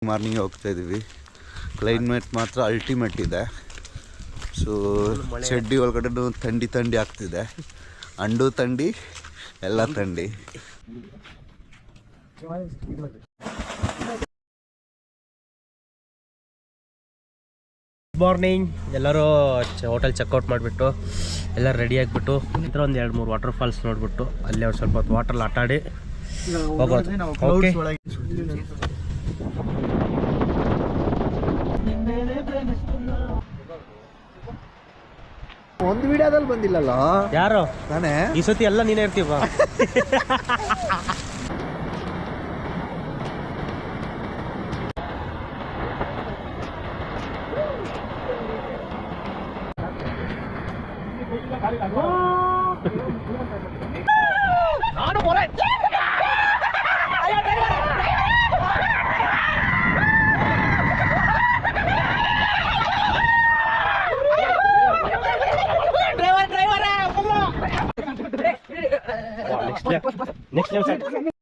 Morning ಹೋಗ್ತಾ ಇದೀವಿ. Climate ಮಾತ್ರ ಅಲ್ಟಿಮೇಟ್ ಇದೆ. ಸೊ ಚಡ್ಡಿ ಒಳಗಡೆ ಥಂಡಿ ಆಗ್ತಿದೆ. ಅಂಡು ಥಂಡಿ, ಎಲ್ಲ ಥಂಡಿ. Good morning. ಎಲ್ಲರೂ ಹೋಟೆಲ್ ಚೆಕ್ಔಟ್ ಮಾಡಿಬಿಟ್ಟು ಎಲ್ಲ ರೆಡಿ ಆಗಿಬಿಟ್ಟು ಇದ್ರ ಒಂದು 2-3 ವಾಟರ್ ಫಾಲ್ಸ್ ನೋಡಿಬಿಟ್ಟು ಅಲ್ಲೇ ಒಂದು ಸ್ವಲ್ಪ ಹೊತ್ತು ವಾಟರ್ಲ್ಲಿ ಆಟ ಆಡಿ ಹೋಗೋದು. ಓಕೆ, ಒಂದು ವಿಡಿಯೋದಲ್ಲಿ ಬಂದಿಲ್ಲಲ್ಲ ಯಾರು ತಾನೇ? ಈ ಸತಿ ಎಲ್ಲ ನೀನೇ ಇರ್ತೀವ. ನೆಕ್ಸ್ಟ್